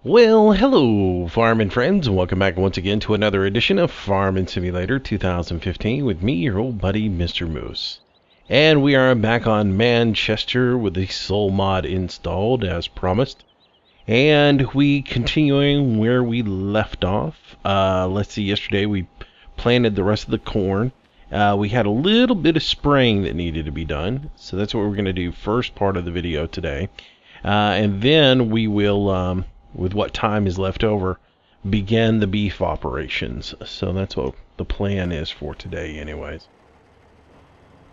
Well, hello, farming friends, and welcome back once again to another edition of Farming Simulator 2015 with me, your old buddy, Mistermoose. And we are back on Manchester with the Soul mod installed as promised. And we continuing where we left off. Let's see, yesterday we planted the rest of the corn. We had a little bit of spraying that needed to be done, so that's what we're going to do first part of the video today. And then we will... with what time is left over, begin the beef operations. So that's what the plan is for today anyways.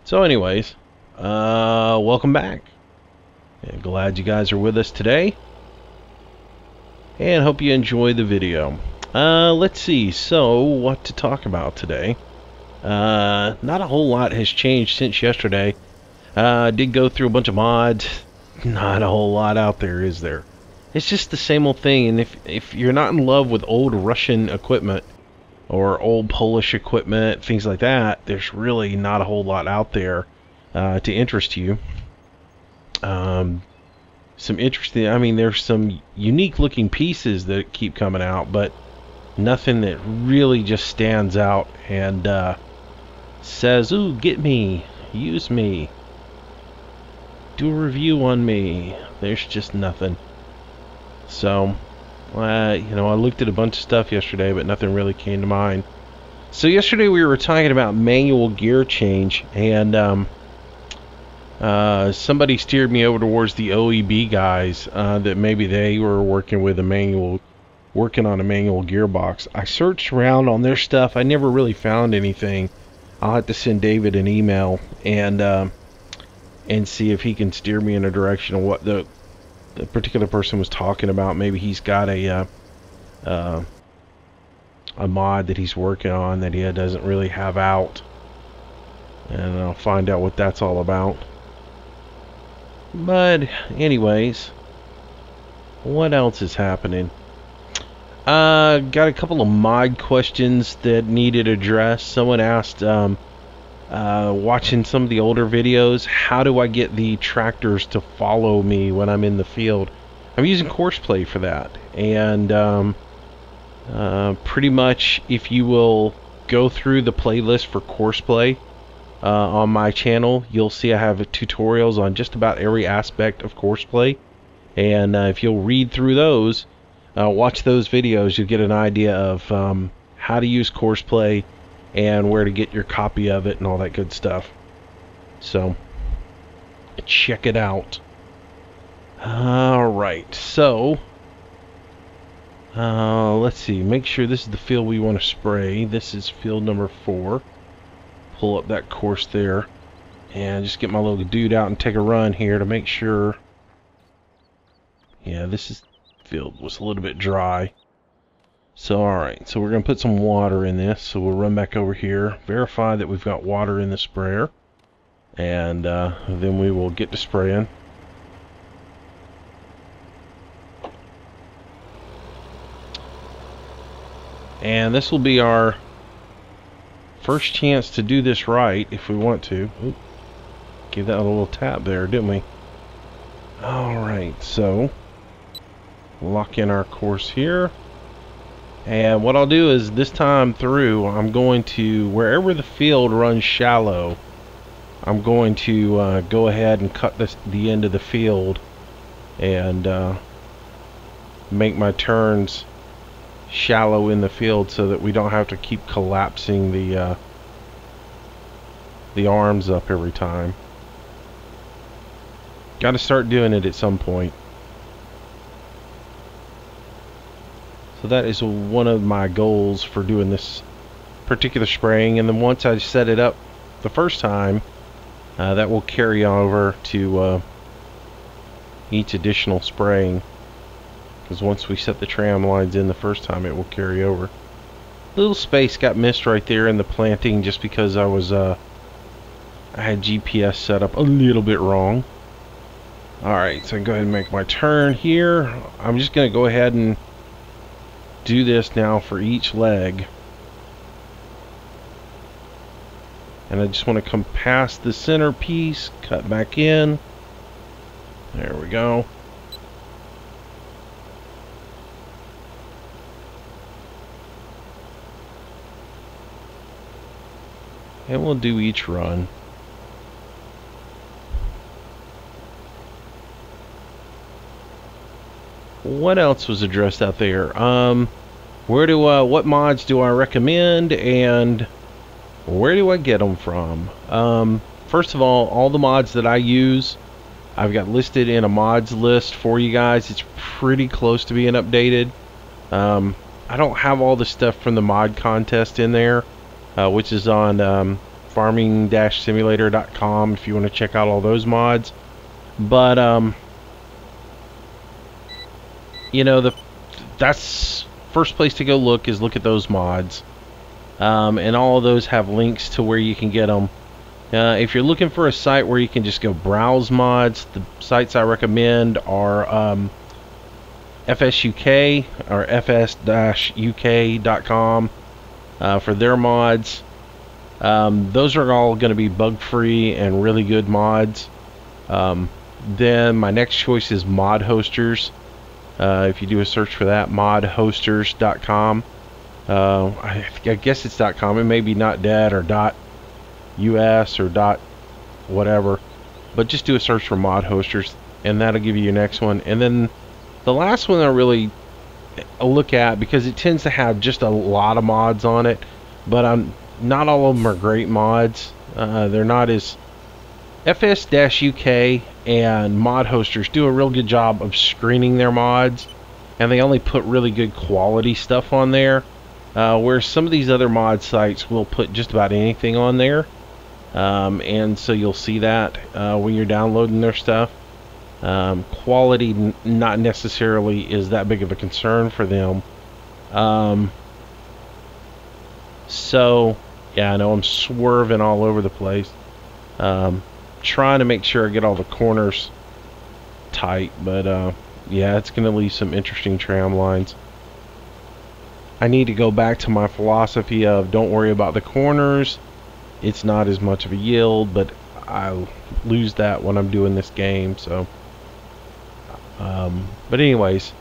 So anyways, welcome back. And glad you guys are with us today. And hope you enjoy the video. Let's see, so what to talk about today. Not a whole lot has changed since yesterday. Did go through a bunch of mods. Not a whole lot out there, is there? It's just the same old thing, and if you're not in love with old Russian equipment or old Polish equipment, things like that, there's really not a whole lot out there to interest you. Some interesting, I mean, there's some unique looking pieces that keep coming out, but nothing that really just stands out and says, ooh, get me, use me, do a review on me. There's just nothing. So, I looked at a bunch of stuff yesterday, but nothing really came to mind. So yesterday we were talking about manual gear change, and somebody steered me over towards the OEB guys, that maybe they were working on a manual gearbox. I searched around on their stuff. I never really found anything. I'll have to send David an email and see if he can steer me in a direction of what the particular person was talking about. Maybe he's got a mod that he's working on that he doesn't really have out, and I'll find out what that's all about. But anyways, what else is happening? Got a couple of mod questions that needed addressed. Someone asked, watching some of the older videos, how do I get the tractors to follow me when I'm in the field? I'm using Courseplay for that, and pretty much if you will go through the playlist for Courseplay on my channel, you'll see I have tutorials on just about every aspect of Courseplay, and if you'll read through those, watch those videos, you'll get an idea of how to use Courseplay and where to get your copy of it and all that good stuff. So check it out. Alright, so let's see, make sure this is the field we want to spray. This is field number 4. Pull up that course there and just get my little dude out and take a run here to make sure. Yeah, this field was a little bit dry. So alright, so we're going to put some water in this, so we'll run back over here, verify that we've got water in the sprayer, and then we will get to spraying. And this will be our first chance to do this right, if we want to. Oop, give that a little tap there, didn't we? Alright, so lock in our course here. And what I'll do is this time through, I'm going to, wherever the field runs shallow, I'm going to go ahead and cut the end of the field and make my turns shallow in the field so that we don't have to keep collapsing the arms up every time. Got to start doing it at some point. So that is one of my goals for doing this particular spraying, and then once I set it up the first time, that will carry over to each additional spraying, because once we set the tram lines in the first time, it will carry over. Little space got missed right there in the planting just because I had GPS set up a little bit wrong. Alright, so I can go ahead and make my turn here. I'm just going to go ahead and do this now for each leg, and I just want to come past the center piece, cut back in. There we go. And we'll do each run. What else was addressed out there? What mods do I recommend, and where do I get them from? First of all the mods that I use, I've got listed in a mods list for you guys. It's pretty close to being updated. I don't have all the stuff from the mod contest in there, which is on farming-simulator.com if you want to check out all those mods. But you know, that's first place to go look at those mods, and all of those have links to where you can get them. If you're looking for a site where you can just go browse mods, the sites I recommend are FSUK or fs-uk.com for their mods. Those are all going to be bug-free and really good mods. Then my next choice is Mod Hosters. If you do a search for that, modhosters.com. I guess it's .com. It may be .net or .us or whatever, but just do a search for Mod Hosters, and that'll give you your next one. And then the last one I really look at, because it tends to have just a lot of mods on it, but not all of them are great mods. They're not as FS-UK and Mod Hosters do a real good job of screening their mods, and they only put really good quality stuff on there, where some of these other mod sites will put just about anything on there, and so you'll see that when you're downloading their stuff. Quality not necessarily is that big of a concern for them. So yeah, I know I'm swerving all over the place, trying to make sure I get all the corners tight, but yeah, it's gonna leave some interesting tram lines. I need to go back to my philosophy of don't worry about the corners. It's not as much of a yield, but I lose that when I'm doing this game. So but anyways,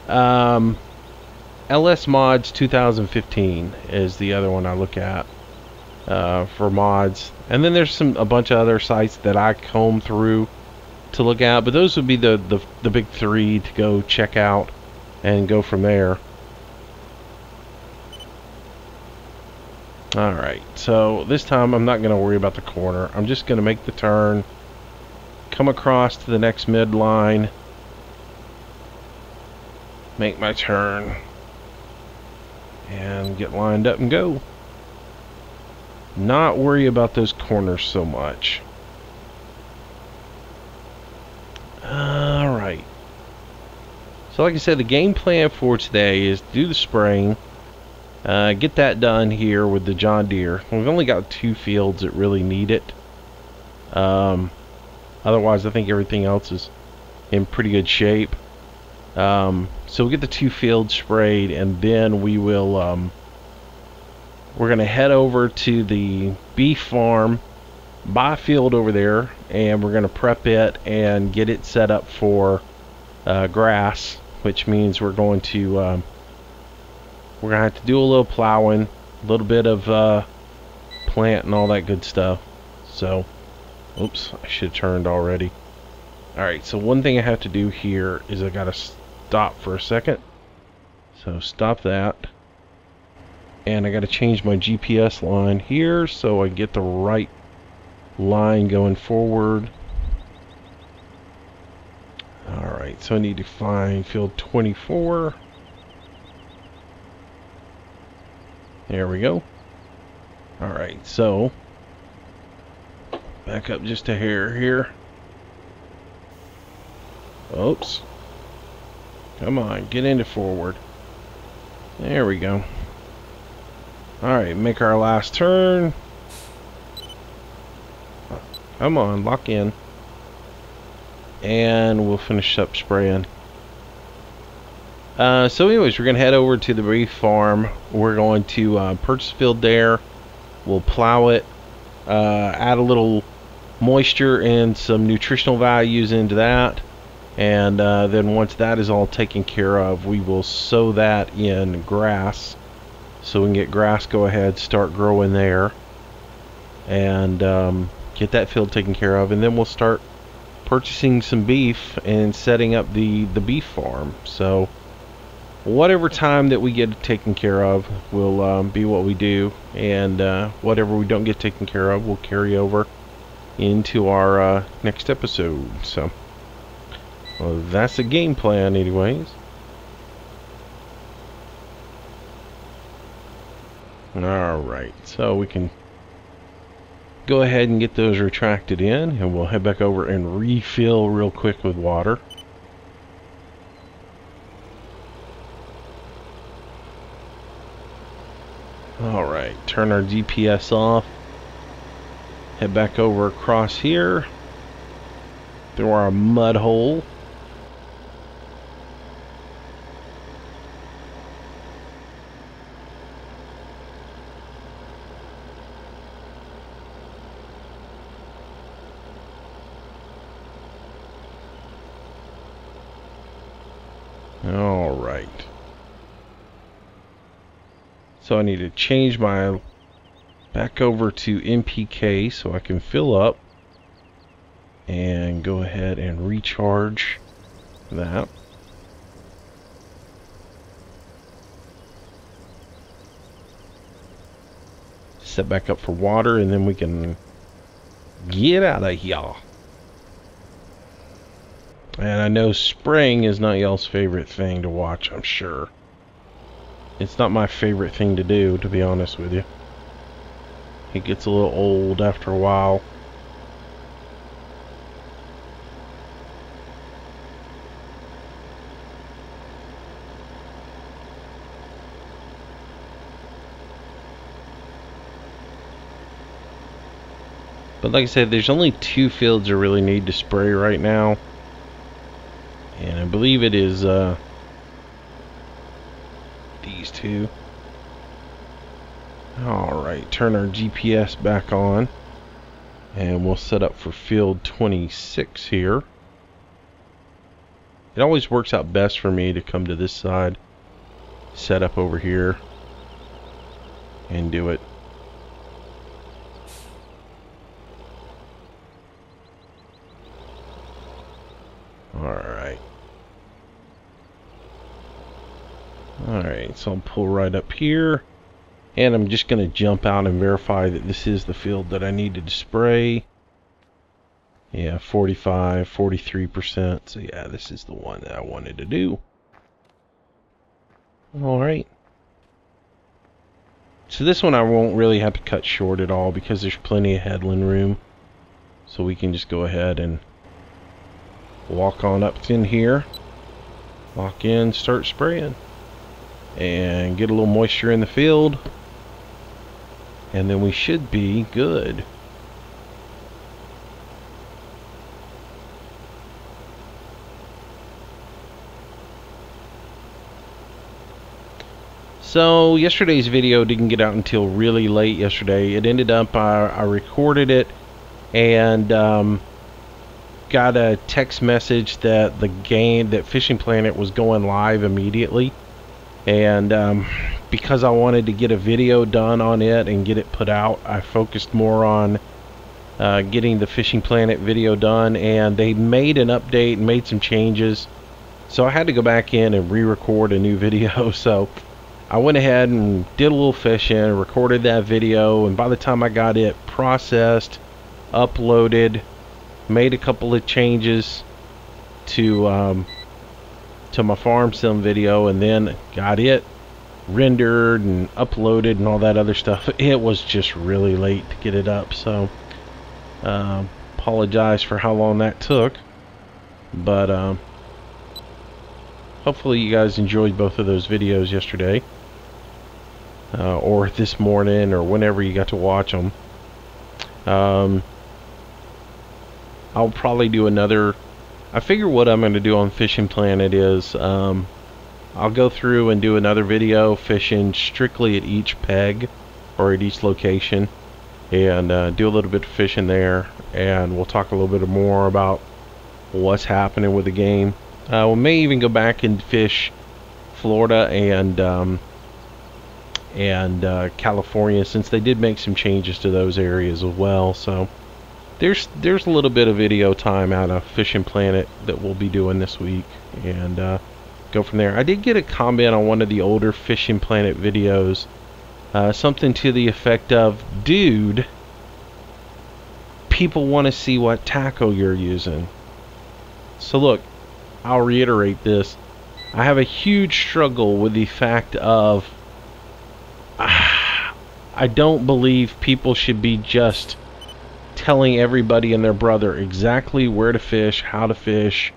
LS Mods 2015 is the other one I look at for mods. And then there's a bunch of other sites that I comb through to look at, but those would be the big three to go check out and go from there. Alright, so this time I'm not going to worry about the corner. I'm just going to make the turn, come across to the next midline, make my turn, and get lined up and go. Not worry about those corners so much. Alright. So like I said, the game plan for today is do the spraying. Get that done here with the John Deere. We've only got 2 fields that really need it. Otherwise, I think everything else is in pretty good shape. So we'll get the 2 fields sprayed, and then we will we're gonna head over to the beef farm, buy a field over there, and we're gonna prep it and get it set up for grass, which means we're going to have to do a little plowing, a little bit of plant and all that good stuff. So oops, I should have turned already. Alright, so one thing I have to do here is I gotta stop for a second. So stop that. And I gotta change my GPS line here so I get the right line going forward. Alright, so I need to find field 24. There we go. Alright, so back up just a hair here. Oops. Come on, get into forward. There we go. Alright, make our last turn. Come on, lock in. And we'll finish up spraying. So anyways, we're going to head over to the beef farm. We're going to purchase a field there. We'll plow it. Add a little moisture and some nutritional values into that. And then once that is all taken care of, we will sow that in grass. So we can get grass go ahead, start growing there. and get that field taken care of, and then we'll start purchasing some beef and setting up the beef farm. So whatever time that we get taken care of will be what we do, and whatever we don't get taken care of will carry over into our next episode. So well, that's the game plan anyways. Alright, so we can go ahead and get those retracted in, and we'll head back over and refill real quick with water. Alright, turn our GPS off. Head back over across here through our mud hole. Alright. So I need to change my back over to NPK so I can fill up and go ahead and recharge that. Set back up for water, and then we can get out of here. And I know spraying is not y'all's favorite thing to watch, I'm sure. It's not my favorite thing to do, to be honest with you. It gets a little old after a while. But like I said, there's only 2 fields I really need to spray right now. And I believe it is these 2. Alright, turn our GPS back on, and we'll set up for field 26 here. It always works out best for me to come to this side, set up over here, and do it. Alright, so I'll pull right up here, and I'm just going to jump out and verify that this is the field that I needed to spray. Yeah, 45, 43%. So yeah, this is the one that I wanted to do. Alright. So this one I won't really have to cut short at all because there's plenty of headland room. So we can just go ahead and walk on up in here. Walk in, start spraying. And get a little moisture in the field. And then we should be good. So yesterday's video didn't get out until really late yesterday. It ended up I recorded it and got a text message that that Fishing Planet was going live immediately, and because I wanted to get a video done on it and get it put out, I focused more on getting the Fishing Planet video done, and they made an update and made some changes, so I had to go back in and re-record a new video. So I went ahead and did a little fishing, recorded that video, and by the time I got it processed, uploaded, made a couple of changes to my farm sim video, and then got it rendered and uploaded and all that other stuff, it was just really late to get it up. So apologize for how long that took, but hopefully you guys enjoyed both of those videos yesterday. Or this morning, or whenever you got to watch them. I'll probably do another. I figure what I'm going to do on Fishing Planet is I'll go through and do another video fishing strictly at each peg or at each location, and do a little bit of fishing there, and we'll talk a little bit more about what's happening with the game. We may even go back and fish Florida and and California, since they did make some changes to those areas as well. So there's a little bit of video time out of Fishing Planet that we'll be doing this week, and go from there. I did get a comment on one of the older Fishing Planet videos, something to the effect of, dude, people want to see what tackle you're using. So look, I'll reiterate this. I have a huge struggle with the fact of I don't believe people should be just telling everybody and their brother exactly where to fish, how to fish,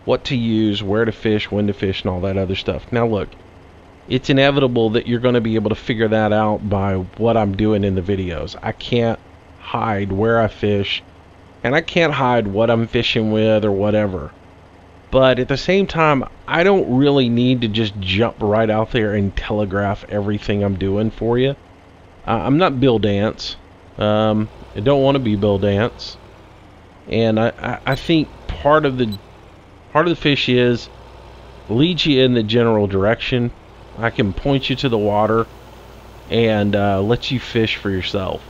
what to use, where to fish, when to fish, and all that other stuff. Now look, it's inevitable that you're going to be able to figure that out by what I'm doing in the videos. I can't hide where I fish, and I can't hide what I'm fishing with or whatever. But at the same time, I don't really need to just jump right out there and telegraph everything I'm doing for you. I'm not Bill Dance. I don't want to be Bill Dance. And I think part of the fish is lead you in the general direction. I can point you to the water and let you fish for yourself.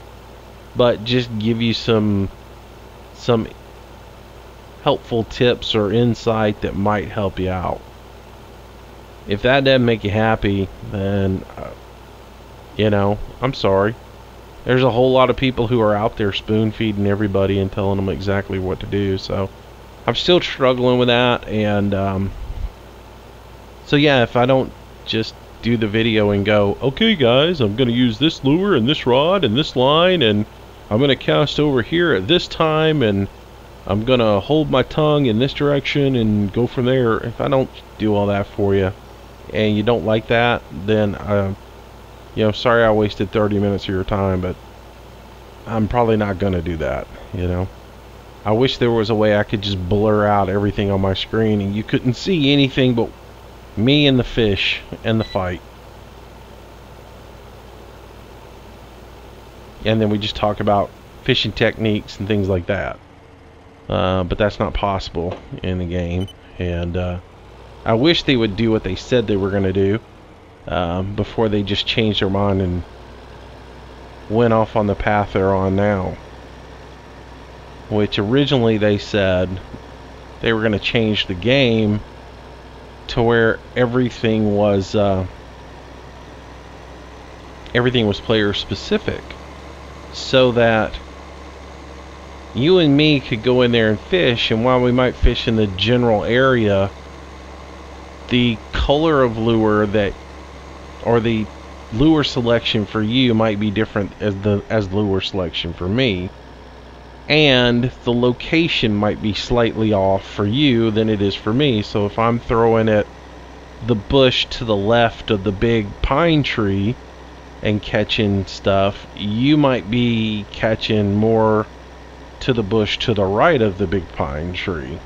But just give you some helpful tips or insight that might help you out. If that doesn't make you happy, then you know, I'm sorry. There's a whole lot of people who are out there spoon feeding everybody and telling them exactly what to do. So I'm still struggling with that, and so yeah, if I don't just do the video and go, okay guys, I'm gonna use this lure and this rod and this line, and I'm gonna cast over here at this time, and I'm gonna hold my tongue in this direction and go from there. If I don't do all that for you and you don't like that, then you know, sorry I wasted 30 minutes of your time, but I'm probably not gonna do that, you know. I wish there was a way I could just blur out everything on my screen and you couldn't see anything but me and the fish and the fight. And then we just talk about fishing techniques and things like that. But that's not possible in the game, and I wish they would do what they said they were going to do before they just changed their mind and went off on the path they're on now, which originally they said they were going to change the game to where everything was player specific, so that you and me could go in there and fish, and while we might fish in the general area, the color of lure that, or the lure selection for you might be different as lure selection for me, and the location might be slightly off for you than it is for me. So if I'm throwing at the bush to the left of the big pine tree and catching stuff, you might be catching more to the bush to the right of the big pine tree,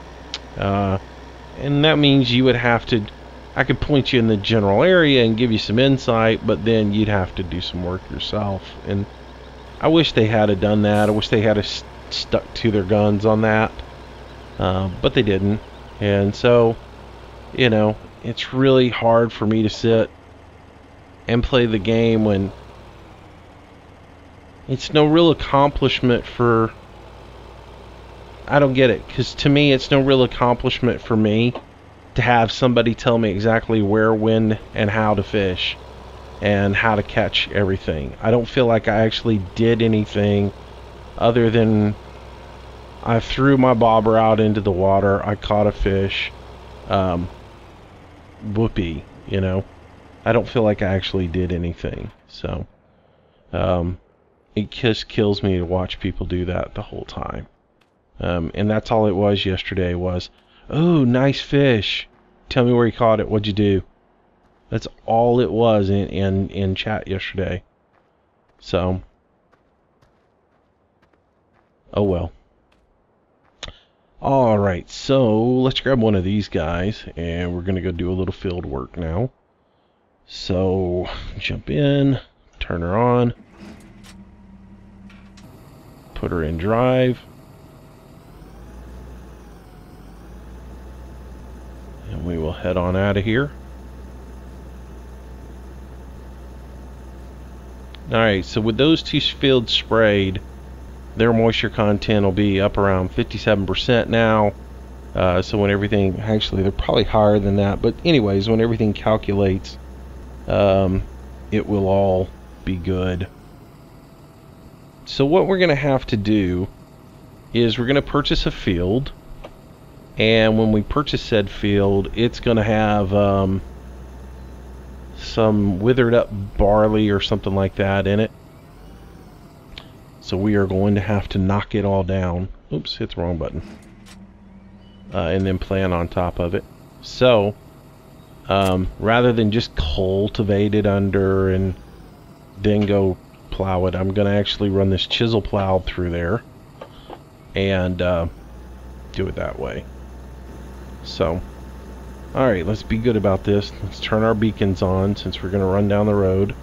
and that means you would have to, I could point you in the general area and give you some insight, but then you'd have to do some work yourself. And I wish they had done that. I wish they had stuck to their guns on that, but they didn't. And so, you know, it's really hard for me to sit and play the game when it's no real accomplishment for, I don't get it, because to me it's no real accomplishment for me to have somebody tell me exactly where, when, and how to fish and how to catch everything. I don't feel like I actually did anything other than I threw my bobber out into the water, I caught a fish, whoopee, you know. I don't feel like I actually did anything. So it just kills me to watch people do that the whole time. And that's all it was yesterday was, oh, nice fish. Tell me where you caught it. What'd you do? That's all it was in chat yesterday. So, oh well. Alright, so let's grab one of these guys, and we're going to go do a little field work now. So, jump in, turn her on, put her in drive. And we will head on out of here. Alright, so with those two fields sprayed, their moisture content will be up around 57% now. So when everything, actually they're probably higher than that, but anyways, when everything calculates, it will all be good. So what we're going to have to do is we're going to purchase a field, and when we purchase said field, it's going to have some withered up barley or something like that in it. So we are going to have to knock it all down. Oops, hit the wrong button. And then plant on top of it. So rather than just cultivate it under and then go plow it, I'm going to actually run this chisel plow through there and do it that way. So alright, let's be good about this. Let's turn our beacons on since we're going to run down the road.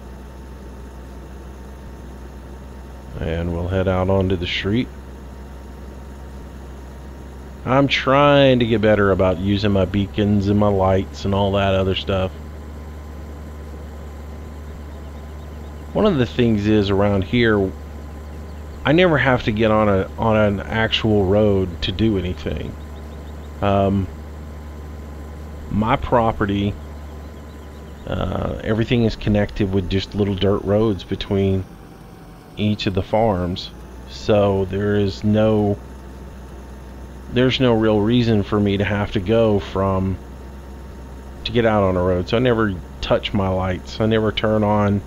And we'll head out onto the street. I'm trying to get better about using my beacons and my lights and all that other stuff. One of the things is around here, I never have to get on an actual road to do anything. My property, everything is connected with just little dirt roads between each of the farms, so there's no real reason for me to have to go to get out on a road. So I never touch my lights. I never turn on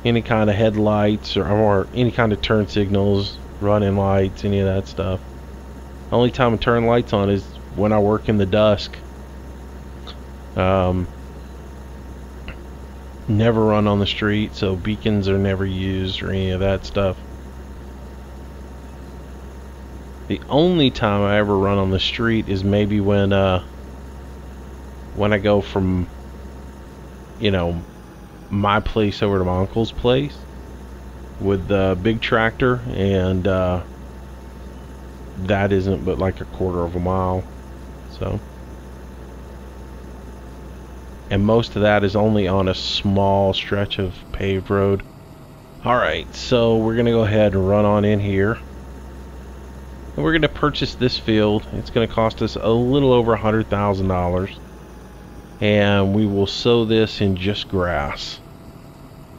any kind of headlights or any kind of turn signals, running lights, any of that stuff. The only time I turn lights on is when I work in the dusk. Never run on the street, so beacons are never used or any of that stuff. The only time I ever run on the street is maybe when I go from, you know, my place over to my uncle's place with the big tractor, and that isn't but like a quarter of a mile. So, and most of that is only on a small stretch of paved road. Alright, so we're gonna go ahead and run on in here, and we're gonna purchase this field. It's gonna cost us a little over $100,000, and we will sow this in just grass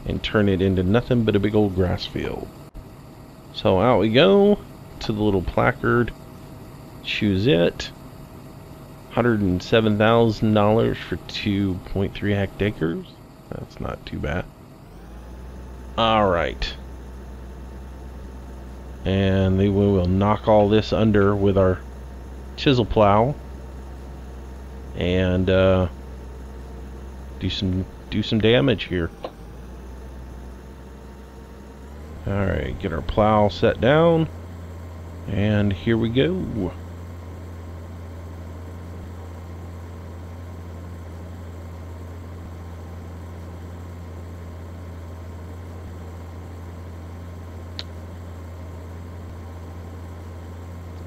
and turn it into nothing but a big old grass field. So out we go to the little placard, choose it. $107,000 for 2.3 hectares. That's not too bad. Alright, and then we will knock all this under with our chisel plow and do some damage here. Alright, get our plow set down, and here we go.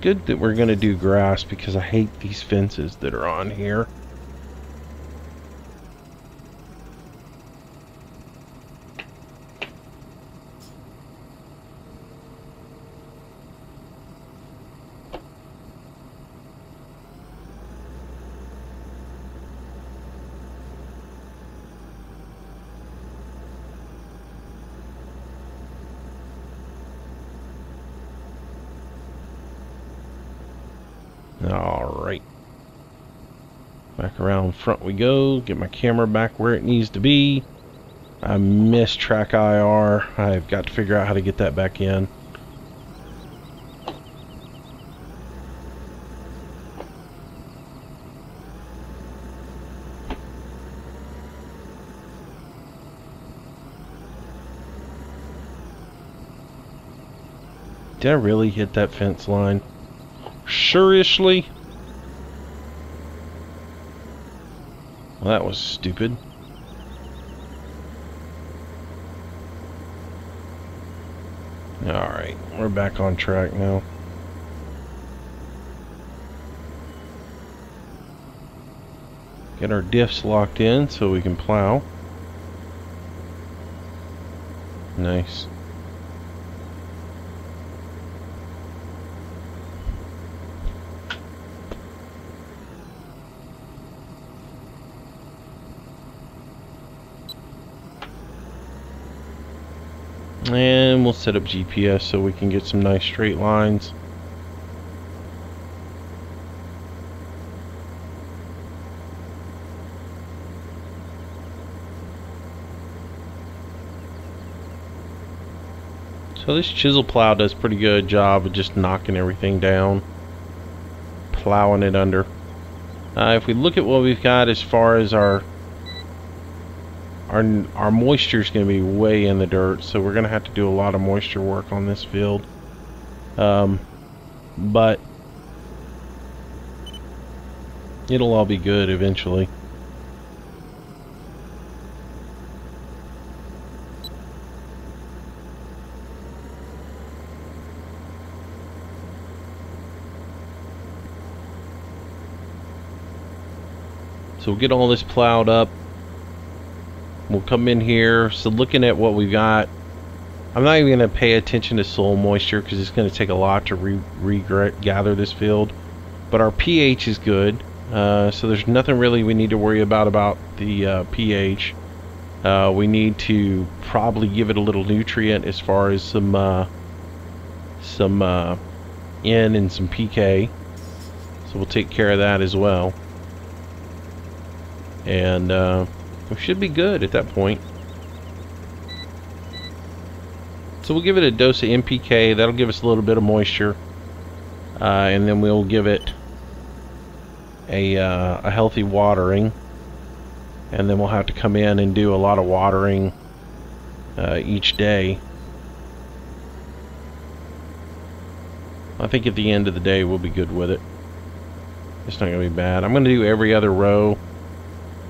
Good that we're going to do grass, because I hate these fences that are on here. Alright, back around front we go. Get my camera back where it needs to be. I missed track IR. I've got to figure out how to get that back in. Did I really hit that fence line? Seriously? Well, that was stupid. Alright, we're back on track now. Get our diffs locked in so we can plow. Nice. And we'll set up GPS so we can get some nice straight lines. So this chisel plow does a pretty good job of just knocking everything down, plowing it under. If we look at what we've got as far as our moisture is going to be way in the dirt, so we're going to have to do a lot of moisture work on this field. But it'll all be good eventually. So we'll get all this plowed up. We'll come in here. So looking at what we've got, I'm not even going to pay attention to soil moisture because it's going to take a lot to regather this field. But our pH is good, so there's nothing really we need to worry about the pH. We need to probably give it a little nutrient as far as some N and some PK. So we'll take care of that as well. And we should be good at that point. So we'll give it a dose of NPK. That'll give us a little bit of moisture, and then we'll give it a healthy watering, and then we'll have to come in and do a lot of watering each day. I think at the end of the day we'll be good with it. It's not going to be bad. I'm going to do every other row.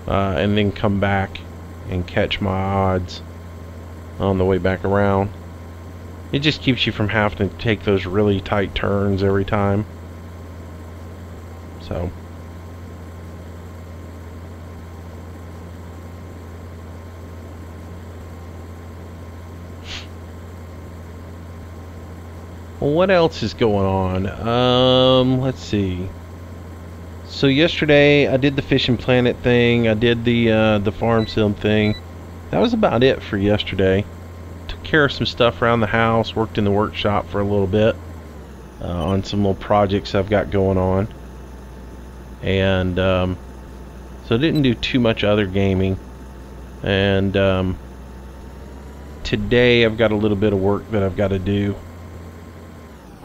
And then come back and catch my odds on the way back around. It just keeps you from having to take those really tight turns every time. So well, what else is going on? Let's see. So yesterday I did the Fishing Planet thing. I did the farm sim thing. That was about it for yesterday. Took care of some stuff around the house. Worked in the workshop for a little bit on some little projects I've got going on. And so I didn't do too much other gaming. And today I've got a little bit of work that I've got to do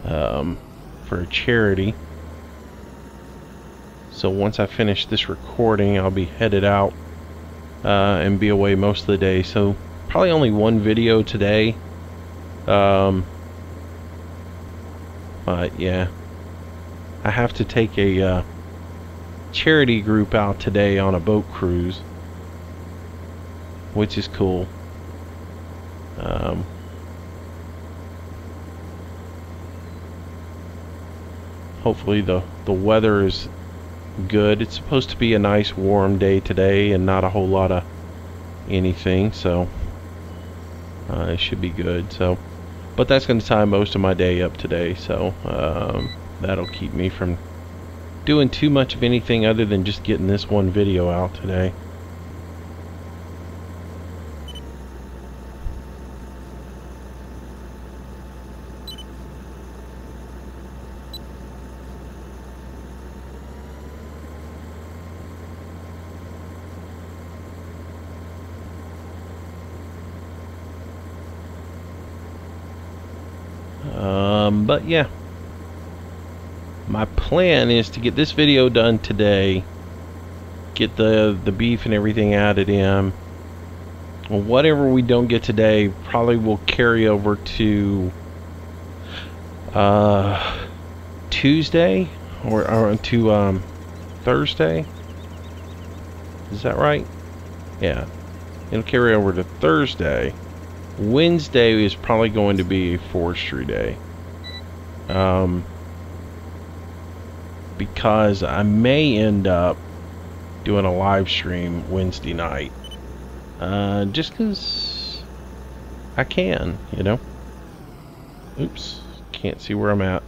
for a charity. So once I finish this recording, I'll be headed out and be away most of the day. So probably only one video today. But yeah, I have to take a charity group out today on a boat cruise, which is cool. Hopefully the weather is good. It's supposed to be a nice warm day today and not a whole lot of anything, so it should be good. So, but that's going to tie most of my day up today, so that'll keep me from doing too much of anything other than just getting this one video out today. But yeah, my plan is to get this video done today, get the beef and everything added in. Well, whatever we don't get today probably will carry over to Tuesday or to Thursday. Is that right? Yeah, it'll carry over to Thursday. Wednesday is probably going to be a forestry day. Because I may end up doing a live stream Wednesday night. Just because I can, you know. Oops, can't see where I'm at.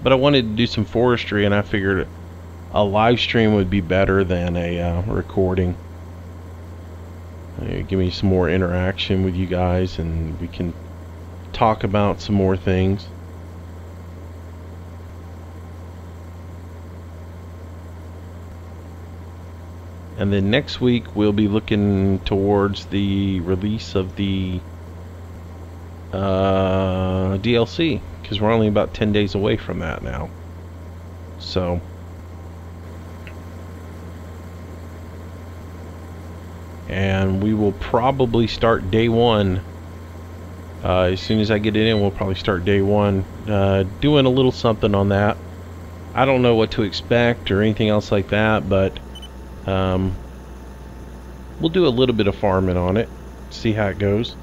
But I wanted to do some forestry, and I figured a live stream would be better than a recording. Give me some more interaction with you guys, and we can talk about some more things. And then next week we'll be looking towards the release of the DLC, because we're only about 10 days away from that now. So and we will probably start day one. As soon as I get it in, we'll probably start day one, doing a little something on that. I don't know what to expect or anything else like that, but we'll do a little bit of farming on it, see how it goes,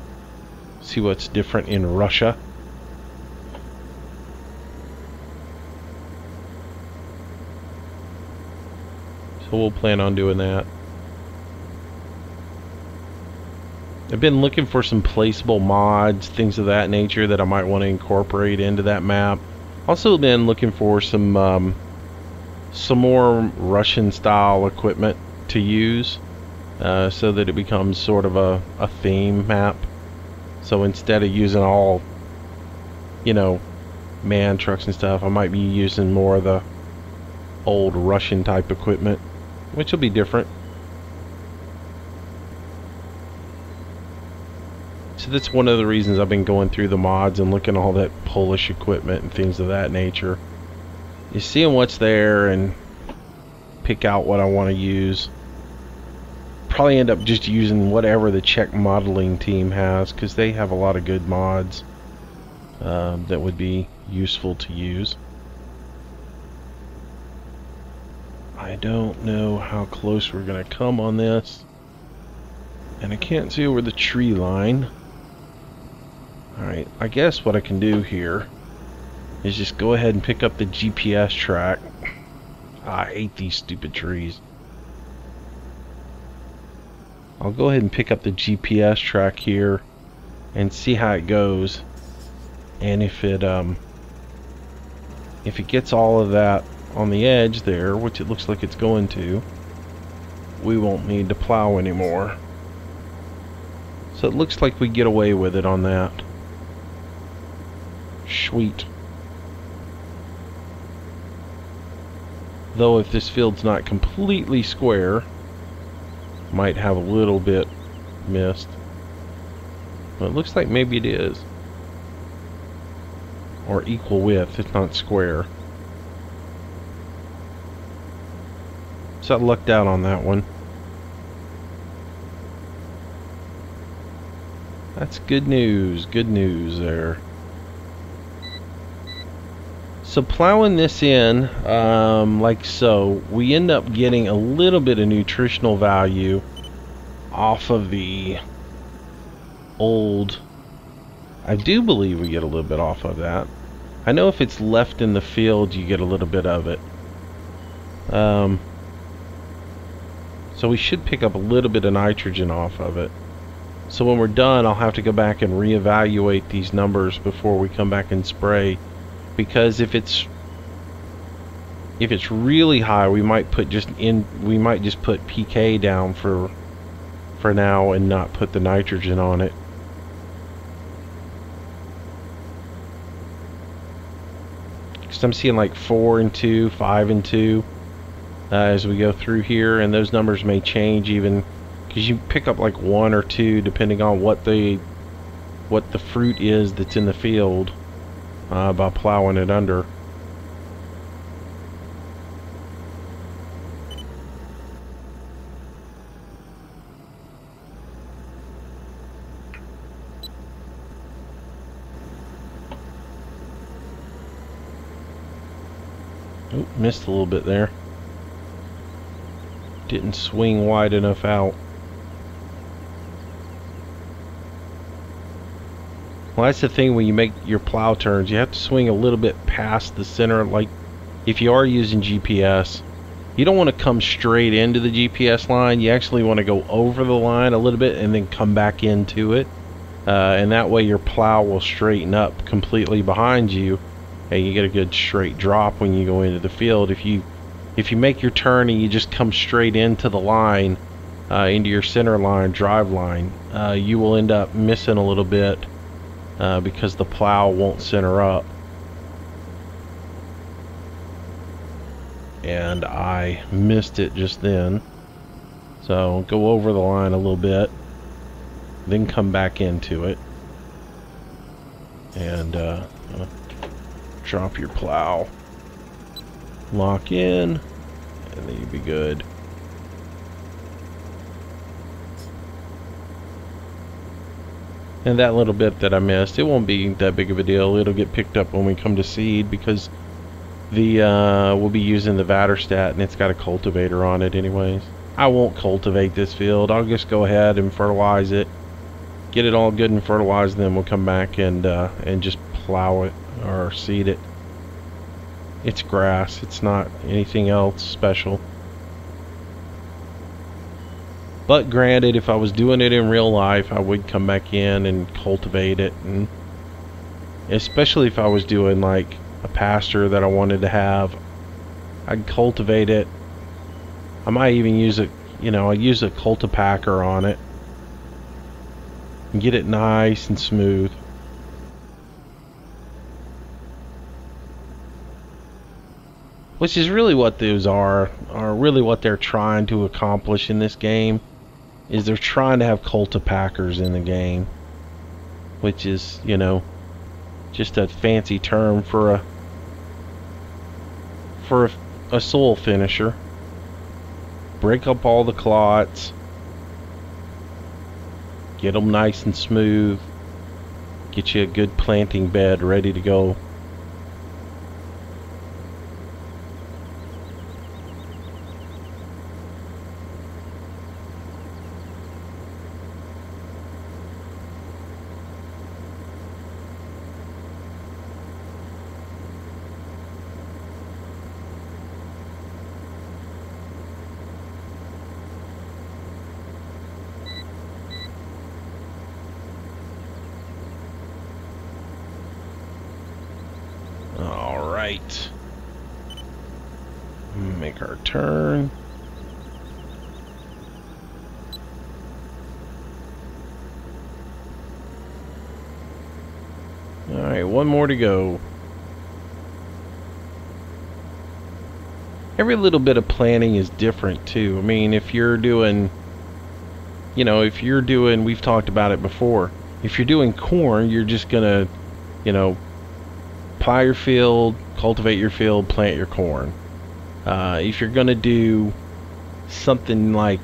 see what's different in Russia. So we'll plan on doing that. I've been looking for some placeable mods, things of that nature that I might want to incorporate into that map. Also been looking for some more Russian style equipment to use, so that it becomes sort of a theme map. So instead of using all, you know, man trucks and stuff, I might be using more of the old Russian type equipment, which will be different. So that's one of the reasons I've been going through the mods and looking at all that Polish equipment and things of that nature. Is seeing what's there and pick out what I want to use. Probably end up just using whatever the Czech modeling team has, because they have a lot of good mods that would be useful to use. I don't know how close we're going to come on this, and I can't see over the tree line. Alright, I guess what I can do here is just go ahead and pick up the GPS track. I hate these stupid trees. I'll go ahead and pick up the GPS track here and see how it goes. And if it gets all of that on the edge there, which it looks like it's going to, we won't need to plow anymore. So it looks like we get away with it on that. Sweet. Though if this field's not completely square, might have a little bit missed. But it looks like maybe it is. Or equal width, it's not square. So I lucked out on that one. That's good news there. So plowing this in, like so, we end up getting a little bit of nutritional value off of the old. I do believe we get a little bit off of that. I know if it's left in the field, you get a little bit of it. So we should pick up a little bit of nitrogen off of it. So when we're done, I'll have to go back and reevaluate these numbers before we come back and spray. Because if it's really high, we might just put PK down for now and not put the nitrogen on it. Because I'm seeing like 4 and 2, 5 and 2 as we go through here, and those numbers may change even because you pick up like 1 or 2 depending on what the fruit is that's in the field. By plowing it under. Oh, missed a little bit there. Didn't swing wide enough out. Well, that's the thing when you make your plow turns, you have to swing a little bit past the center. Like if you are using GPS, you don't want to come straight into the GPS line. You actually want to go over the line a little bit and then come back into it. And that way your plow will straighten up completely behind you, and you get a good straight drop when you go into the field. If you make your turn and you just come straight into the line, into your center line, drive line, you will end up missing a little bit because the plow won't center up. And I missed it just then. So go over the line a little bit, then come back into it, and drop your plow, lock in, and then you'll be good. And that little bit that I missed, it won't be that big of a deal. It'll get picked up when we come to seed, because we'll be using the Vatterstat, and it's got a cultivator on it anyways. I won't cultivate this field. I'll just go ahead and fertilize it, get it all good and fertilized, then we'll come back and just plow it or seed it. It's grass. It's not anything else special. But granted, if I was doing it in real life, I would come back in and cultivate it, and especially if I was doing like a pasture that I wanted to have, I'd cultivate it. I might even use a, I use a cultipacker on it and get it nice and smooth. Which is really what those are really what they're trying to accomplish in this game, is they're trying to have cultipackers in the game, which is, just a fancy term for a soil finisher. Break up all the clots, get them nice and smooth, get you a good planting bed ready to go. Alright. Make our turn. Alright, one more to go. Every little bit of planting is different too. I mean, if you're doing, we've talked about it before. If you're doing corn, you're just gonna, plow your field, cultivate your field, plant your corn. If you're gonna do something like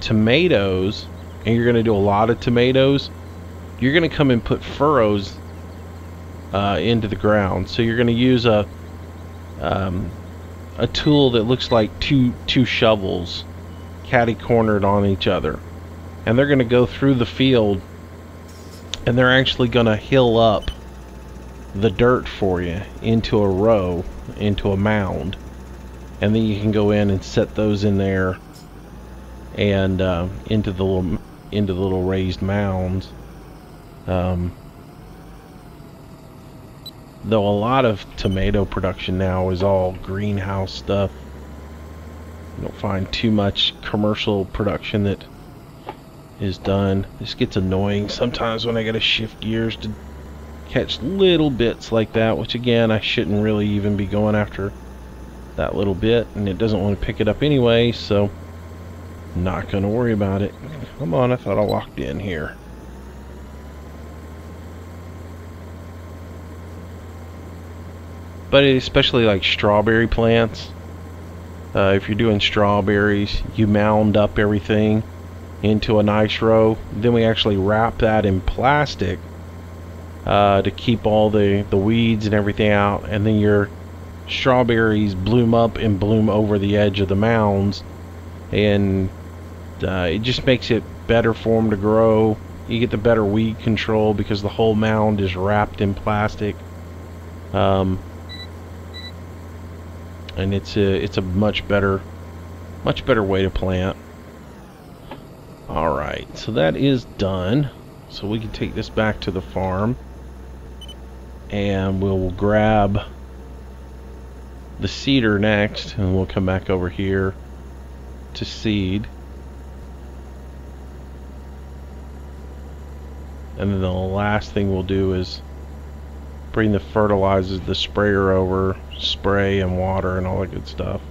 tomatoes, and you're gonna do a lot of tomatoes, you're gonna come and put furrows into the ground. So you're gonna use a tool that looks like two shovels catty-cornered on each other, and they're gonna go through the field, and they're actually gonna hill up the dirt for you into a row, into a mound, and then you can go in and set those in there, and into the little raised mounds. Though a lot of tomato production now is all greenhouse stuff. You don't find too much commercial production that is done. This gets annoying sometimes when I gotta shift gears to catch little bits like that, which again, I shouldn't really even be going after that little bit, and it doesn't want to pick it up anyway, so I'm not gonna worry about it. Come on, I thought I locked in here. But especially like strawberry plants, if you're doing strawberries, you mound up everything into a nice row. Then we actually wrap that in plastic to keep all the weeds and everything out, and then your strawberries bloom up and bloom over the edge of the mounds, and it just makes it better for them to grow. You get the better weed control because the whole mound is wrapped in plastic. and it's a much better way to plant. All right, so that is done. So we can take this back to the farm, and we'll grab the seeder next, and we'll come back over here to seed. And then the last thing we'll do is bring the fertilizers, the sprayer over, spray and water and all that good stuff.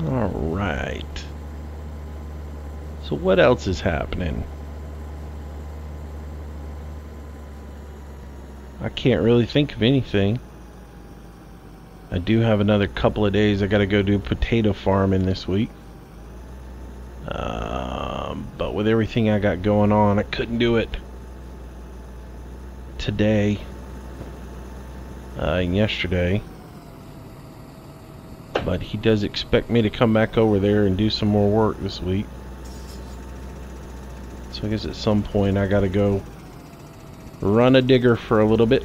Alright. So what else is happening? I can't really think of anything. I do have another couple of days. I gotta go do potato farming this week. But with everything I got going on, I couldn't do it today and yesterday. But he does expect me to come back over there and do some more work this week. So I guess at some point I gotta go run a digger for a little bit.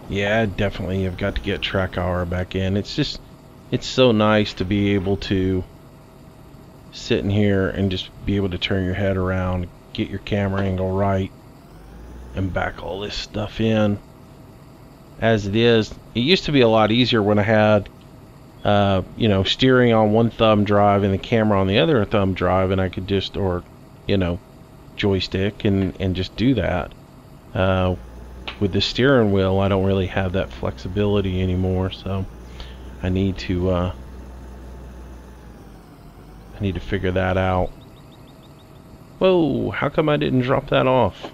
Yeah, definitely I've got to get track hour back in. It's so nice to be able to sit in here and just be able to turn your head around, get your camera angle right, and back all this stuff in. As it is, it used to be a lot easier when I had you know, steering on one thumb drive and the camera on the other thumb drive, and I could just, or you know, joystick and just do that. With the steering wheel, I don't really have that flexibility anymore, so I need to figure that out. Whoa, how come I didn't drop that off?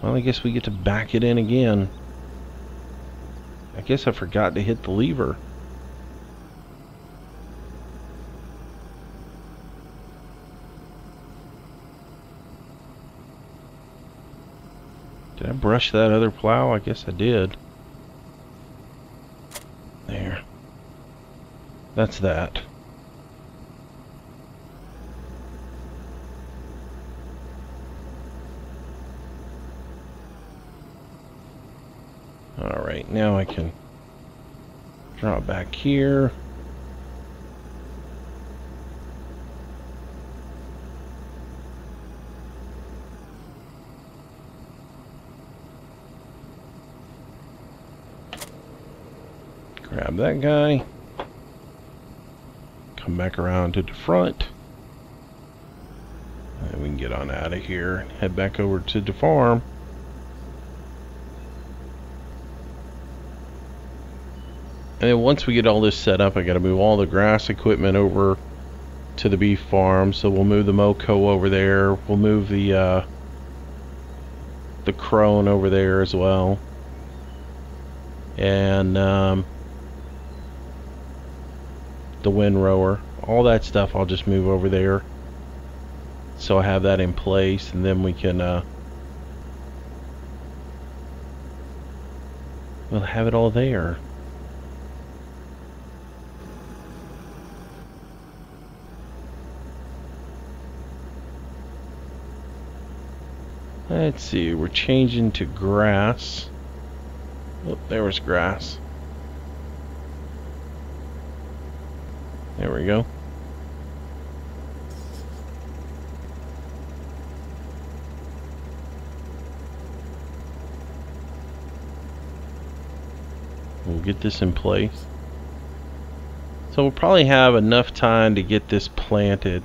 Well, I guess we get to back it in again. I guess I forgot to hit the lever. Did I brush that other plow? I guess I did. There. That's that. Alright, now I can drop back here. Grab that guy. Come back around to the front. And we can get on out of here and head back over to the farm. And then once we get all this set up, I got to move all the grass equipment over to the beef farm. So we'll move the Moco over there. We'll move the crone over there as well. And the windrower, all that stuff I'll just move over there, so I have that in place, and then we can we'll have it all there. Let's see, we're changing to grass. Oh, there was grass. There we go. We'll get this in place. So we'll probably have enough time to get this planted.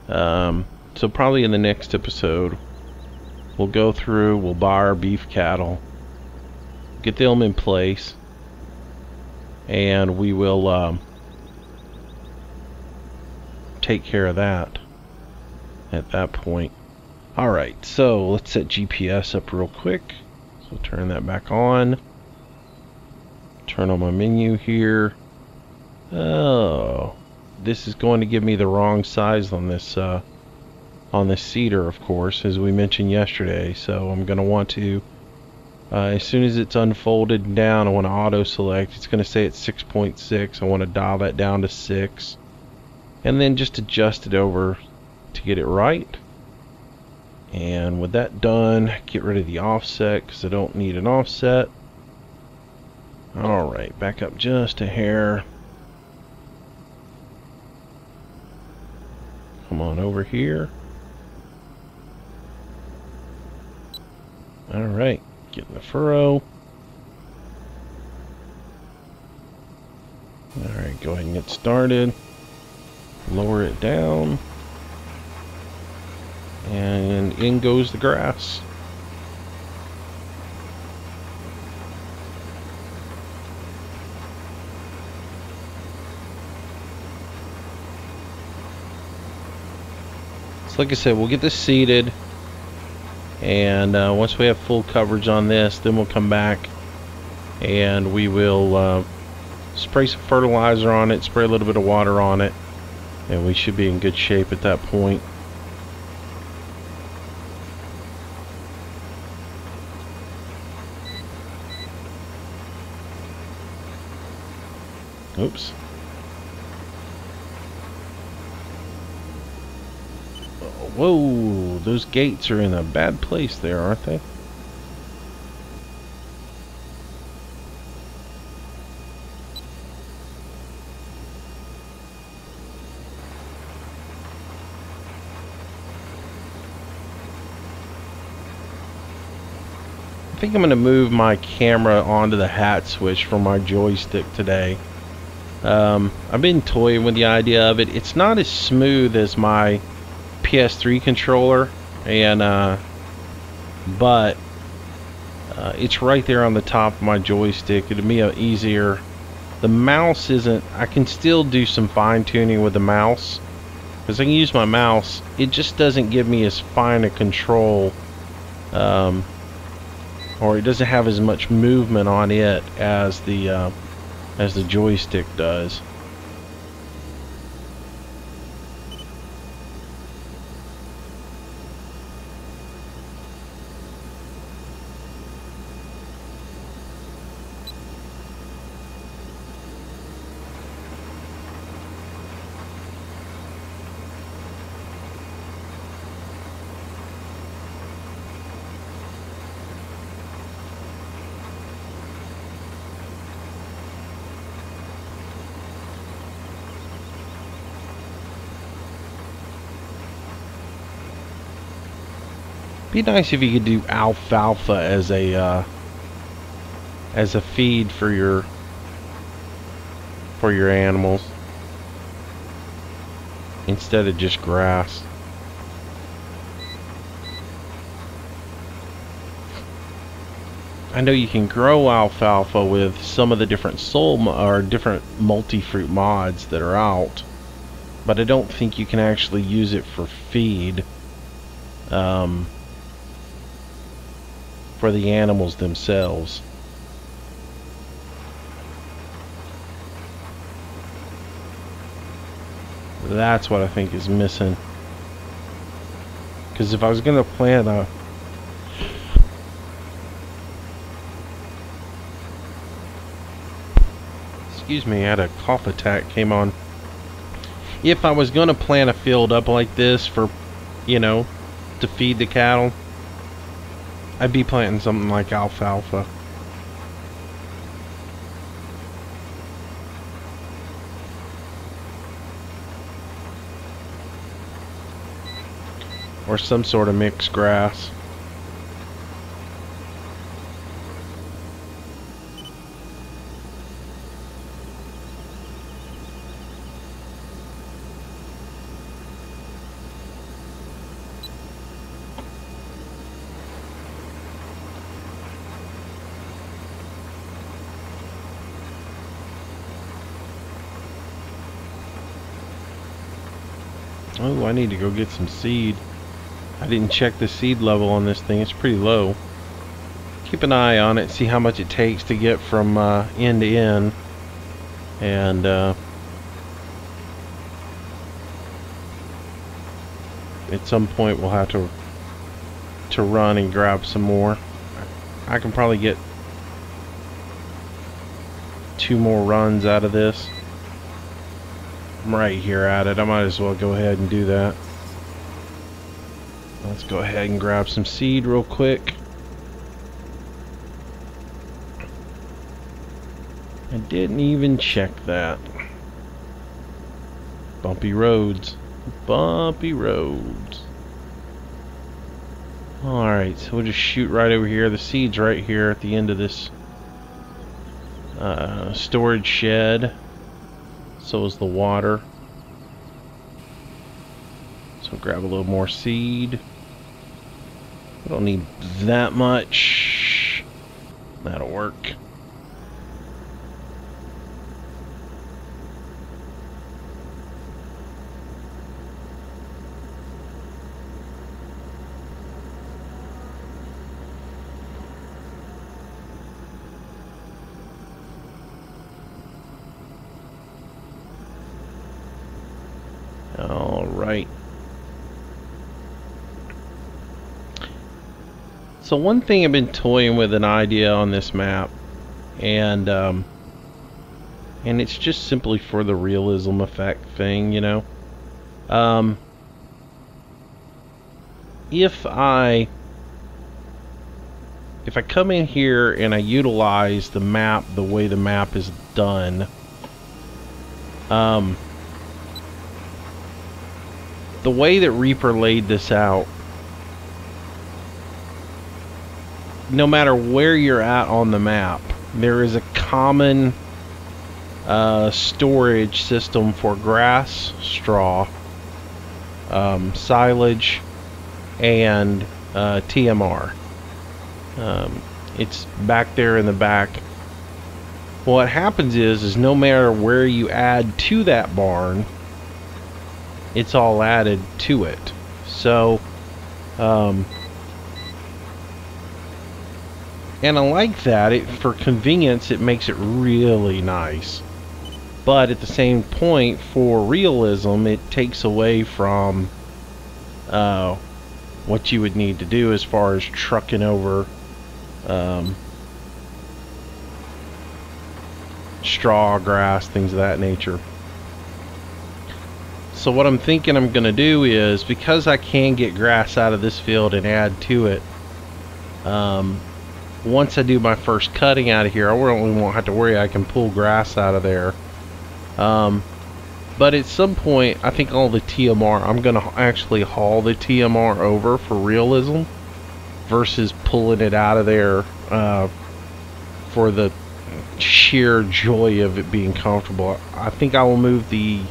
So probably in the next episode, we'll go through, we'll buy our beef cattle, get them in place, and we will take care of that at that point. Alright, so let's set GPS up real quick. So turn that back on. Turn on my menu here. Oh, this is going to give me the wrong size on this seeder, of course, as we mentioned yesterday. So I'm going to want to, as soon as it's unfolded down, I want to auto select. It's going to say it's 6.6. I want to dial that down to 6, and then just adjust it over to get it right. And with that done, get rid of the offset because I don't need an offset. Alright, back up just a hair. Come on over here. Alright, get in the furrow. Alright, go ahead and get started. Lower it down. And in goes the grass. So like I said, we'll get this seeded, and once we have full coverage on this, then we'll come back and we will spray some fertilizer on it, spray a little bit of water on it, and we should be in good shape at that point. Oops. Whoa, those gates are in a bad place there, aren't they? I think I'm going to move my camera onto the hat switch for my joystick today. I've been toying with the idea of it. It's not as smooth as my PS3 controller, and but it's right there on the top of my joystick. It'll be easier. The mouse isn't. I can still do some fine-tuning with the mouse because I can use my mouse. It just doesn't give me as fine a control, or it doesn't have as much movement on it as the joystick does. Be nice if you could do alfalfa as a feed for your animals instead of just grass. I know you can grow alfalfa with some of the different different multi-fruit mods that are out, but I don't think you can actually use it for feed. For the animals themselves. That's what I think is missing. Because if I was going to plant a... Excuse me, I had a cough attack came on. If I was going to plant a field up like this for, you know, to feed the cattle, I'd be planting something like alfalfa. Or some sort of mixed grass. Oh, I need to go get some seed. I didn't check the seed level on this thing. It's pretty low. Keep an eye on it, see how much it takes to get from end to end. And at some point we'll have to run and grab some more. I can probably get 2 more runs out of this. I'm right here at it. I might as well go ahead and do that. Let's go ahead and grab some seed real quick. I didn't even check that. Bumpy roads. Bumpy roads. Alright, so we'll just shoot right over here. The seed's right here at the end of this storage shed. So is the water. So grab a little more seed. We don't need that much. That'll work. All right. So one thing I've been toying with an idea on this map, and it's just simply for the realism effect thing, you know. If I come in here and I utilize the map the way the map is done, the way that Reaper laid this out, no matter where you're at on the map, there is a common storage system for grass, straw, silage, and TMR. It's back there in the back. What happens is no matter where you add to that barn, it's all added to it. So and I like that. For convenience, it makes it really nice. But at the same point, for realism, it takes away from what you would need to do as far as trucking over straw, grass, things of that nature. So what I'm thinking I'm going to do is, because I can get grass out of this field and add to it, once I do my first cutting out of here, I really won't have to worry. I can pull grass out of there. But at some point, I think all the TMR, I'm going to actually haul the TMR over for realism versus pulling it out of there for the sheer joy of it being comfortable. I think I will move the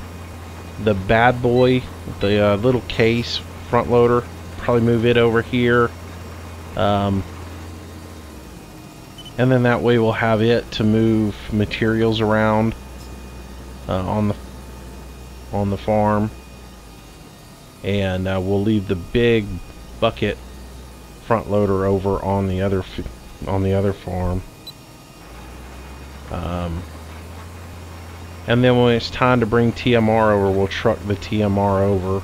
bad boy, the little case front loader, probably move it over here, and then that way we'll have it to move materials around on the farm, and we'll leave the big bucket front loader over on the other farm. And then when it's time to bring TMR over, we'll truck the TMR over.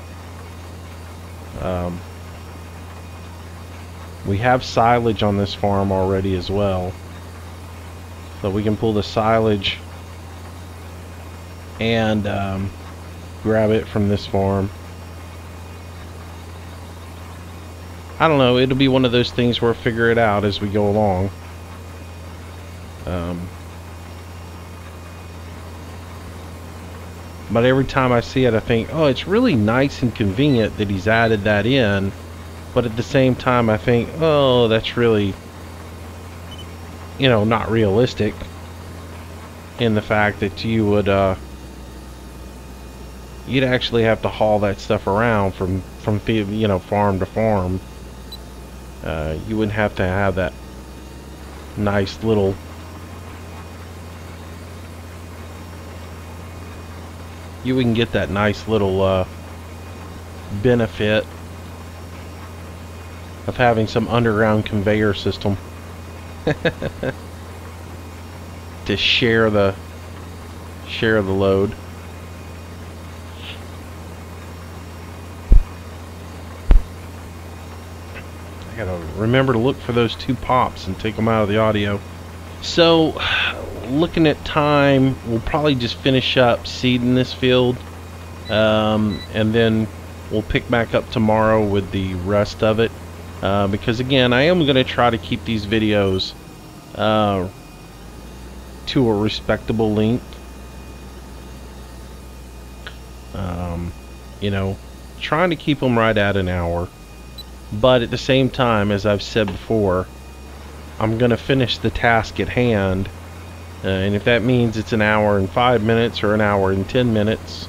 We have silage on this farm already as well, so we can pull the silage and grab it from this farm. I don't know, it'll be one of those things where we'll figure it out as we go along. But every time I see it, I think, oh, it's really nice and convenient that he's added that in. But at the same time, I think, oh, that's really, you know, not realistic in the fact that you would, you'd actually have to haul that stuff around from you know, farm to farm. You wouldn't have to have that nice little you wouldn't get that nice little benefit of having some underground conveyor system to share the load. I gotta remember to look for those 2 pops and take them out of the audio. So, looking at time, we'll probably just finish up seeding this field, and then we'll pick back up tomorrow with the rest of it. Because again, I am going to try to keep these videos to a respectable length. You know, trying to keep them right at an hour. But at the same time, as I've said before, I'm going to finish the task at hand. And if that means it's an hour and 5 minutes or an hour and 10 minutes,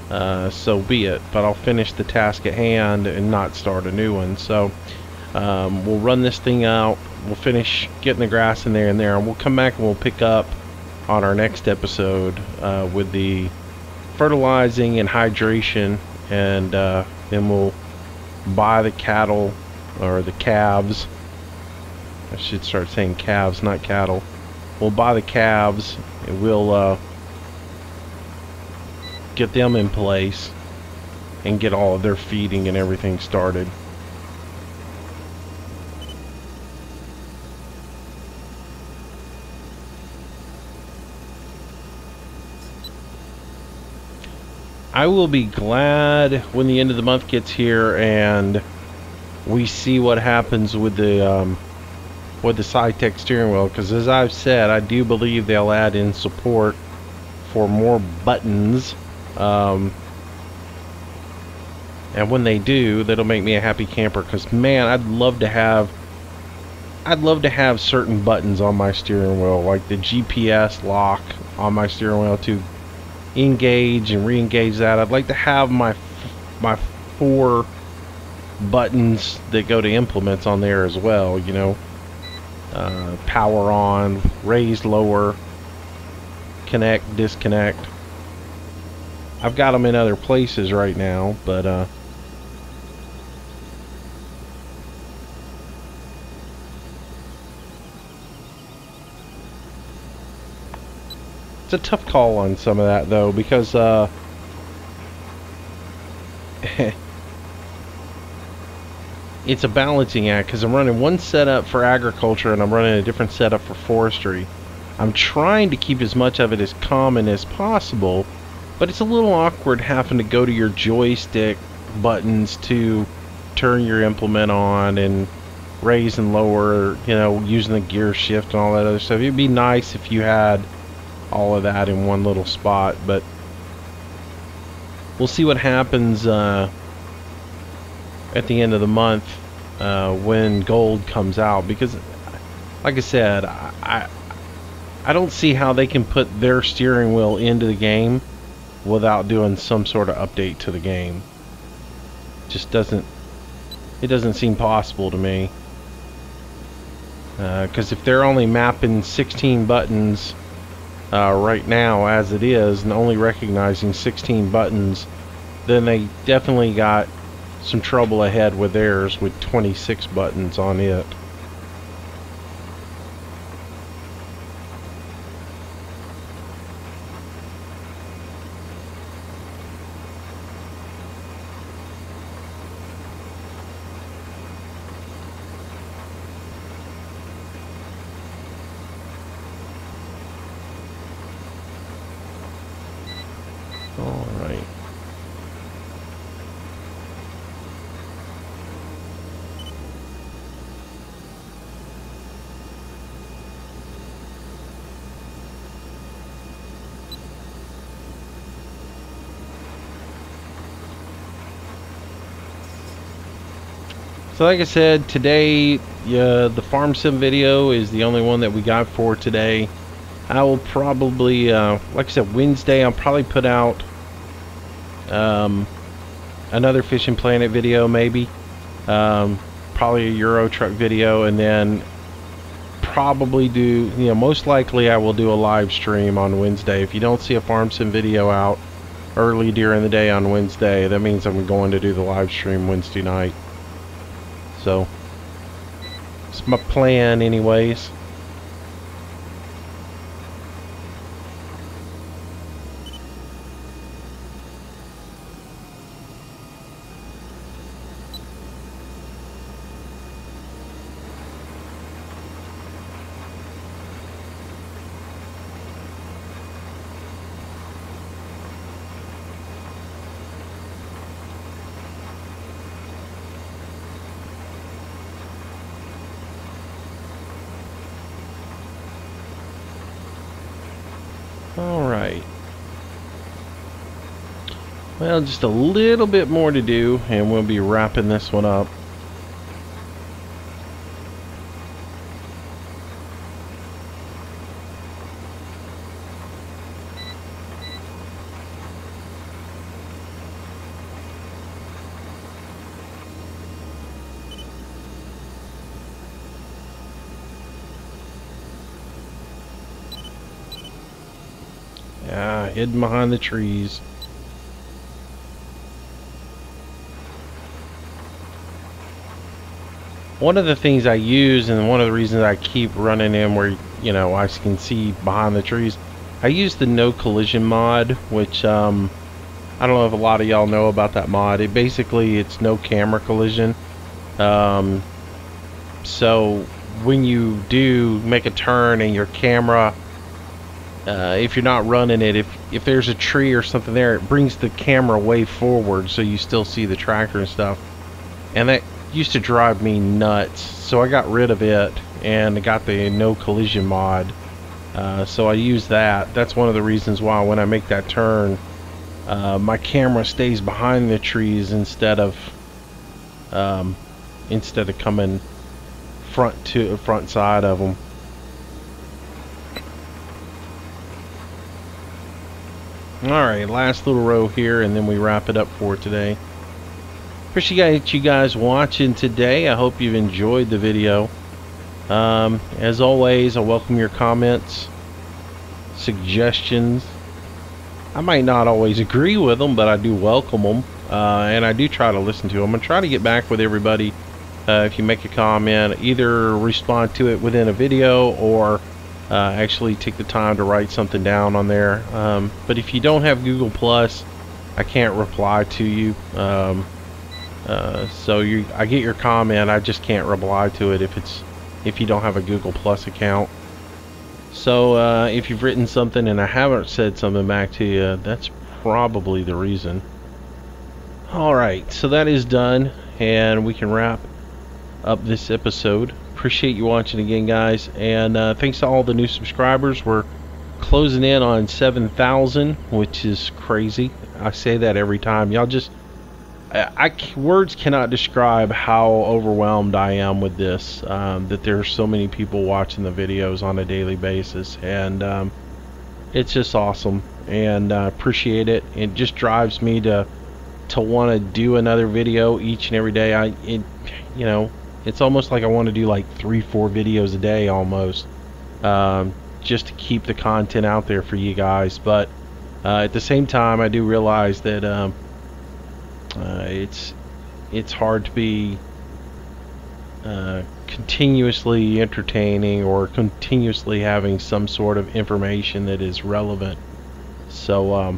so be it. But I'll finish the task at hand and not start a new one. So we'll run this thing out. We'll finish getting the grass in there, and we'll come back and we'll pick up on our next episode with the fertilizing and hydration, and then we'll buy the cattle, or the calves. I should start saying calves, not cattle. We'll buy the calves, and we'll get them in place and get all of their feeding and everything started. I will be glad when the end of the month gets here and we see what happens with the SciTech steering wheel, because as I've said, I do believe they'll add in support for more buttons, and when they do, that'll make me a happy camper, because man, I'd love to have certain buttons on my steering wheel, like the GPS lock on my steering wheel to engage and re-engage that. I'd like to have my 4 buttons that go to implements on there as well, you know. Power on, raise, lower, connect, disconnect. I've got them in other places right now, but it's a tough call on some of that, though, because it's a balancing act, because I'm running one setup for agriculture and I'm running a different setup for forestry. I'm trying to keep as much of it as common as possible, but it's a little awkward having to go to your joystick buttons to turn your implement on and raise and lower, you know, using the gear shift and all that other stuff. It'd be nice if you had all of that in one little spot, but we'll see what happens at the end of the month when gold comes out, because like I said, I don't see how they can put their steering wheel into the game without doing some sort of update to the game. It doesn't seem possible to me, because if they're only mapping 16 buttons right now as it is, and only recognizing 16 buttons, then they definitely got some trouble ahead with theirs with 26 buttons on it. Alright. So like I said, today the farm sim video is the only one that we got for today. I will probably, like I said, Wednesday I'll probably put out another Fishing Planet video, maybe. Probably a Euro Truck video, and then probably do, you know, most likely I will do a live stream on Wednesday. If you don't see a farm sim video out early during the day on Wednesday. That means I'm going to do the live stream Wednesday night. So it's my plan anyways. Alright. Well, just a little bit more to do, and we'll be wrapping this one up. Yeah, hidden behind the trees. One of the things I use, and one of the reasons I keep running in where, you know, I can see behind the trees, I use the no collision mod, which I don't know if a lot of y'all know about that mod. It's no camera collision. So when you do make a turn and your camera, if you're not running it, if there's a tree or something there, it brings the camera way forward so you still see the tractor and stuff. And that used to drive me nuts, so I got rid of it and I got the no collision mod. So I use that. That's one of the reasons why when I make that turn, my camera stays behind the trees instead of coming front side of them. Alright, last little row here, and then we wrap it up for today. Appreciate you guys watching today. I hope you've enjoyed the video. As always, I welcome your comments, suggestions. I might not always agree with them, but I do welcome them, and I do try to listen to them and try to get back with everybody. If you make a comment, either respond to it within a video or actually take the time to write something down on there. But if you don't have Google Plus, I can't reply to you. So I get your comment, I just can't reply to it if you don't have a Google Plus account. So if you've written something and I haven't said something back to you, that's probably the reason. Alright, so that is done, and we can wrap up this episode. Appreciate you watching again, guys, and thanks to all the new subscribers. We're closing in on 7,000, which is crazy. I say that every time. Y'all just words cannot describe how overwhelmed I am with this, that there's so many people watching the videos on a daily basis, and it's just awesome, and I appreciate it. It just drives me to want to do another video each and every day. You know, it's almost like I want to do like 3-4 videos a day almost, just to keep the content out there for you guys. But at the same time, I do realize that it's hard to be continuously entertaining or continuously having some sort of information that is relevant. So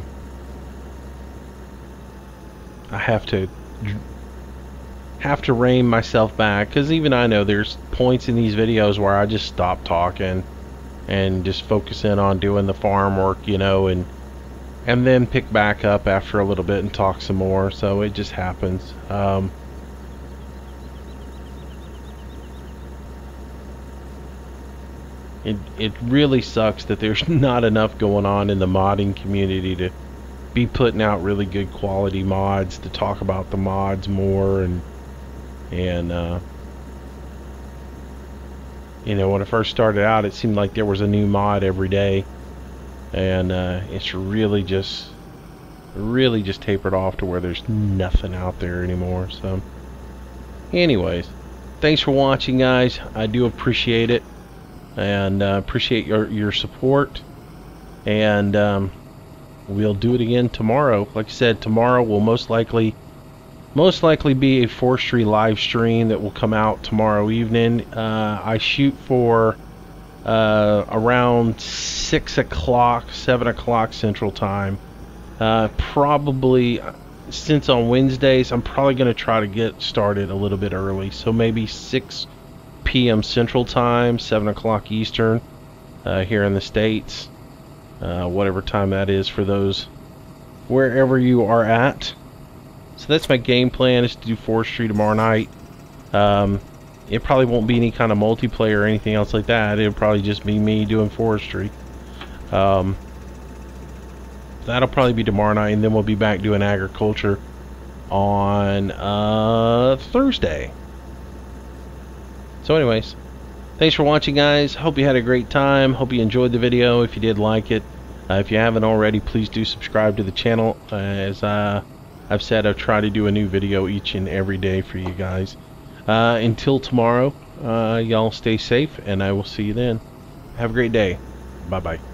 I have to rein myself back, because even I know there's points in these videos where I just stop talking and just focus in on doing the farm work, you know, and then pick back up after a little bit and talk some more. So it just happens. It really sucks that there's not enough going on in the modding community to be putting out really good quality mods, to talk about the mods more, and you know, when I first started out, it seemed like there was a new mod every day, and it's really just tapered off to where there's nothing out there anymore. So anyways, thanks for watching, guys. I do appreciate it, and appreciate your support, and we'll do it again tomorrow. Like I said, tomorrow will most likely be a forestry live stream that will come out tomorrow evening. I shoot for around 6 o'clock, 7 o'clock Central Time. Probably, since on Wednesdays, I'm probably going to try to get started a little bit early. So maybe 6 p.m. Central Time, 7 o'clock Eastern, here in the States. Whatever time that is for those, wherever you are at. So that's my game plan, is to do forestry tomorrow night. It probably won't be any kind of multiplayer or anything else like that. It'll probably just be me doing forestry. That'll probably be tomorrow night, and then we'll be back doing agriculture on Thursday. So anyways, thanks for watching, guys. Hope you had a great time. Hope you enjoyed the video. If you did like it, if you haven't already, please do subscribe to the channel. As I've said, I'll try to do a new video each and every day for you guys. Until tomorrow, y'all stay safe, and I will see you then. Have a great day. Bye-bye.